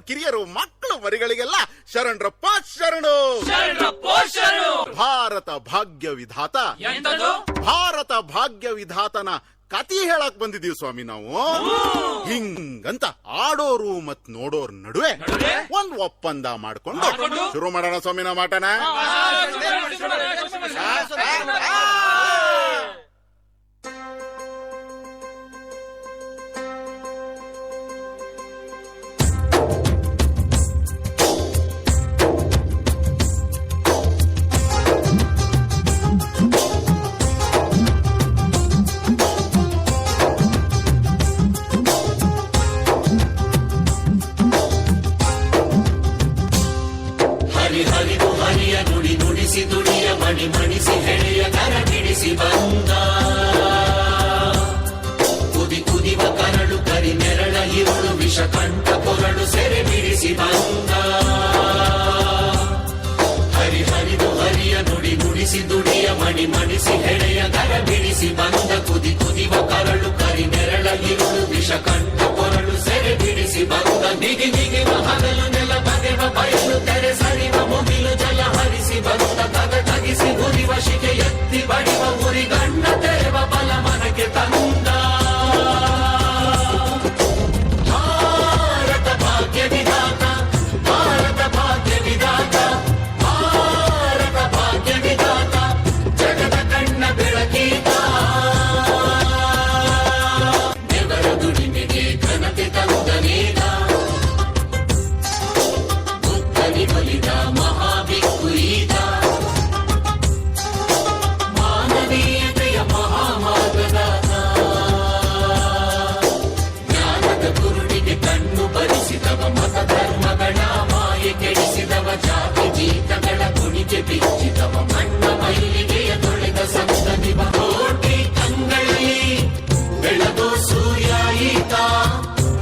ಕಿರಿಯರು ಮಕ್ಕಳು ಮರಿಗಳಿಗೆಲ್ಲ ಶರಣರಪ್ಪ ಶರಣು. ಭಾರತ ಭಾಗ್ಯ ವಿಧಾತ, ಭಾರತ ಭಾಗ್ಯ ವಿಧಾತನ ಕತಿ ಹೇಳಕ್ ಬಂದಿದೀವಿ ಸ್ವಾಮಿ ನಾವು. ಹಿಂಗಂತ ಆಡೋರು ಮತ್ ನೋಡೋರ್ ನಡುವೆ ಒಂದ್ ಒಪ್ಪಂದ ಮಾಡ್ಕೊಂಡು ಶುರು ಮಾಡೋಣ ಸ್ವಾಮಿ ನಾವು ಮಾಟನ. ಮಣಿಸಿ ಹೆಳೆಯ ಕರ ಬಿಡಿಸಿ ಬಂದ ಕುದಿವ ಕರಳು ಕರಿ ನೆರಳ ಇರುಳು ವಿಷ ಕಂಠ ಕೊರಳು ಸೆರೆ ಬಿಡಿಸಿ ಬಂದ ಹರಿದು ಹರಿಯ ನುಡಿಸಿ ದುಡಿಯ ಮಣಿಸಿ ಹೆಳೆಯ ಕರ ಬಿಡಿಸಿ ಬಂದ ಕುದಿವ ಕರಳು ಕರಿ ನೆರಳ ಇರುಳು ವಿಷ ಕಂಠ ಕೊರಳು ಸೆರೆ ಬಿಡಿಸಿ ಬಂದ ನಿಗಿ ಹಗಲು ನೆಲ ಬಗೆವ ಬಯಲು ತೆರೆ ಸರಿವ ಮುಗಿಲು ಜಲ ಹರಿಸಿ ಬಂದ ತಗಟಗಿಸಿ ಗುರಿವ ಶಿಕೆ ಎತ್ತಿ ಬಡಿವ ಉರಿ ಗಣ್ಣ ತೆರೆವ ಬಲ ಮನಕ್ಕೆ ತಂದ ಭಾರತ ಭಾಗ್ಯ ವಿಧಾತ, ಭಾರತ ಭಾಗ್ಯ ವಿಧಾತ, ಭಾರತ ಭಾಗ್ಯ ವಿಧಾತ, ಜಗದ ಕಣ್ಣ ಬೆಳಕೀತ ನೆವರ ದುಡಿಮೆಗೆ ಘನತೆ ತಂದನೇಗ ಬುದ್ಧನಿ ಬಲಿದ ಮಹಾಭಿಕ್ಕು ಈತ ಮಾನವೀಯತೆಯ ಮಹಾಮಾರ್ಗದಾತ ಜ್ಞಾನದ ಗುರುಡಿಗೆ ಕಣ್ಣು ಬರಿಸಿದವ ಮತ ಧರ್ಮಗಳ ಮಾಯೆ ಕೆಡಿಸಿದವ ಜಾತಿ ಜೀತಗಳ ಕುಣಿಗೆ ಬಿಚ್ಚಿದವ ಮಣ್ಣ ಮೈಲಿಗೆಯ ತೊಳೆದ ಸಂತನಿವ ಕೋಟಿ ಕಂಗಳಲ್ಲಿ ಬೆಳಗೋ ಸೂರ್ಯ ಈತ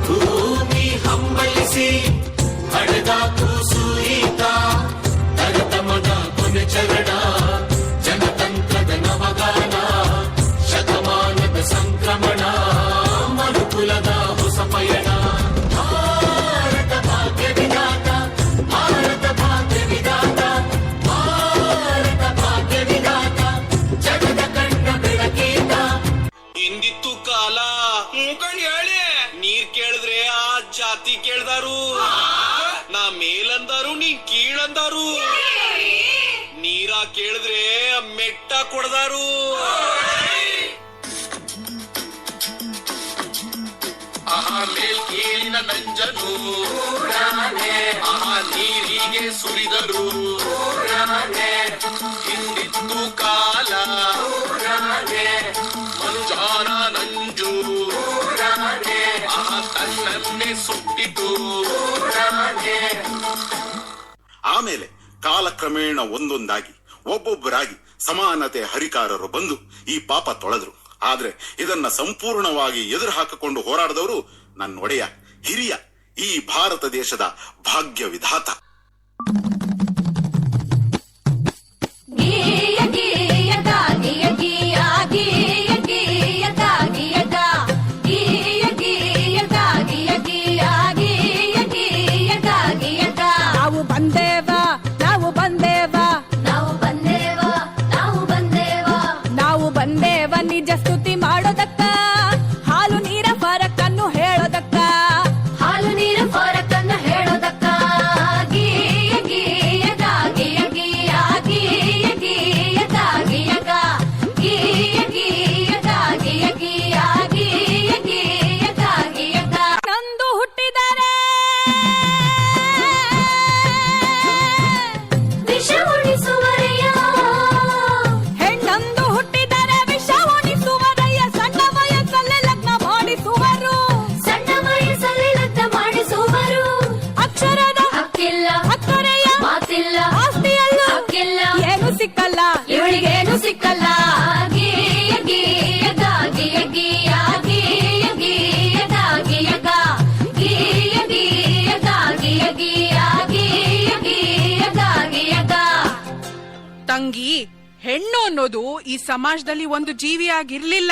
ಭೂಮಿ ಹಂಬಲಿಸಿ ಹಡೆದ ಕೂಸು ಈತ ತರತಮದ ಕೊನೆ ಚರಣ ಜನತಂತ್ರದ ನವಗಾನ ಶತಮಾನದ ಸಂಕ್ರಮಣ ಮರುಕುಲದ ಹೊಸ ಪಯಣ ಭಾರತ ಭಾಗ್ಯ ವಿಧಾತ, ಭಾರತ ಭಾಗ್ಯ ವಿಧಾತ, ಭಾರತ ಭಾಗ್ಯ ವಿಧಾತ, ಜಗದ ಕಣ್ಣ ಬೆಳಕೀತ. ಹಿಂದಿತ್ತು ಕಾಲ ಮುಖಂಡ್ ಹೇಳಿ ನೀರ್ ಕೇಳಿದ್ರೆ ಆ ಜಾತಿ ಕೇಳ್ದಾರು, ನಾ ಮೇಲಂದಾರು ನೀ ಕೀಳಂದಾರು, ನೀರ ಕೇಳಿದ್ರೆ ಮೆಟ್ಟ ಕೊಡ್ದಾರು. ಆಹಾ ಮೇಲ್ ಕೀಳಿನ ನಂಜನು ಆಹಾ ನೀರಿಗೆ ಸುರಿದರು. ಹಿಂದಿತ್ತು ಕಾಲ ಮಂಜಾನ ನಂಜು ಆಹಾ ತನ್ನನ್ನೇ ಸುಟ್ಟಿತು. ಆಮೇಲೆ ಕಾಲಕ್ರಮೇಣ ಒಂದೊಂದಾಗಿ ಒಬ್ಬೊಬ್ಬರಾಗಿ ಸಮಾನತೆ ಹರಿಕಾರರು ಬಂದು ಈ ಪಾಪ ತೊಳೆದ್ರು. ಆದ್ರೆ ಇದನ್ನ ಸಂಪೂರ್ಣವಾಗಿ ಎದುರು ಹಾಕಿಕೊಂಡು ಹೋರಾಡಿದವರು ನನ್ನ ಒಡೆಯ ಹಿರಿಯ ಈ ಭಾರತ ದೇಶದ ಭಾಗ್ಯ ವಿಧಾತ. ನಾವು ಬಂದೇವ ನಾವು ಬಂದೇವ ನಾವು ಬಂದೇವ ನಾವು ಬಂದೇವ ನಾವು ಬಂದೇವ ನಿಜ ಸ್ತುತಿ ಮಾಡೋದಕ್ಕ, ಹಾಲು ನೀರ ಫರಕನ್ನು ಹೇಳೋದಕ್ಕ, ಹಾಲು ನೀರು ಫರಕನ್ನ ಹೇಳೋದಕ್ಕ. ಗೀಯ ಗೀಯ ಗಾಗಿಯ ಗೀಯ ಗೀಯ ಗೀಯ ಗಾಗಿಯ ಗಾ ಗೀಯ ಗೀಯ ಗಾಗಿಯ ಗೀಯ ಗೀಯ ಗೀಯ ಗಾಗಿಯ ಗಾ. ನಂದು ಹುಟ್ಟಿದರೆ ವಿಷ ಉಳಿಸುವರೆಯ ಹೆಣ್ಣಂದು ಹುಟ್ಟಿದರೆ ವಿಷ ಉಣಿಸುವರಯ್ಯ, ಸಣ್ಣ ವಯಸ್ಸಲ್ಲೇ ಲಗ್ನ ಮಾಡಿಸುವರು, ಸಣ್ಣ ವಯಸ್ಸಲ್ಲಿ ಲಗ್ನ ಮಾಡಿಸುವರು. ಅಕ್ಷರದ ಹಕ್ಕಿಲ್ಲ ಅಕ್ಕರೆಯ ಮಾತಿಲ್ಲ ಆಸ್ತಿಯಲ್ಲ ಹಕ್ಕಿಲ್ಲ ಏನು ಸಿಕ್ಕಲ್ಲ, ಇವಳಿಗೇನು ಸಿಕ್ಕಲ್ಲ. ಗೀಯ ಗೀಯ ಗಾಗಿಯ ಗೀಯ ಗೀಯ ಗೀಯ ಗಾಗಿಯ ಗಾ ಗೀಯ ಗೀಯ ಗಾಗಿಯ ಗೀಯ ಗೀಯ ಗೀಯ ಗಾಗಿಯ ಗಾ. ತಂಗಿ, ಹೆಣ್ಣು ಅನ್ನೋದು ಈ ಸಮಾಜದಲ್ಲಿ ಒಂದು ಜೀವಿಯಾಗಿರ್ಲಿಲ್ಲ,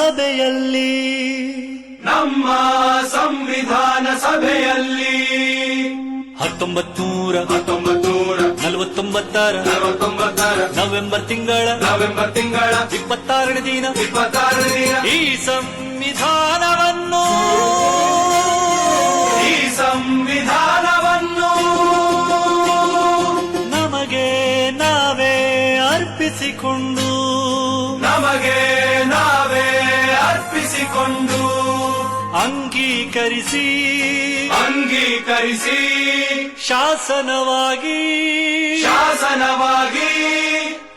ಸಭೆಯಲ್ಲಿ ನಮ್ಮ ಸಂವಿಧಾನ ಸಭೆಯಲ್ಲಿ 1949 ನವೆಂಬರ್ ತಿಂಗಳ 26ನೇ ದಿನ ಈ ಸಂವಿಧಾನವನ್ನು ನಮಗೆ ನಾವೇ ಅರ್ಪಿಸಿಕೊಂಡು ಅಂಗೀಕರಿಸಿ ಶಾಸನವಾಗಿ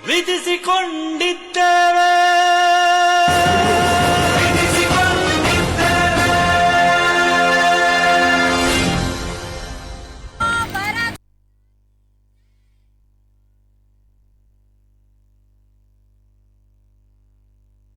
ವಿಧಿಸಿಕೊಂಡಿದ್ದ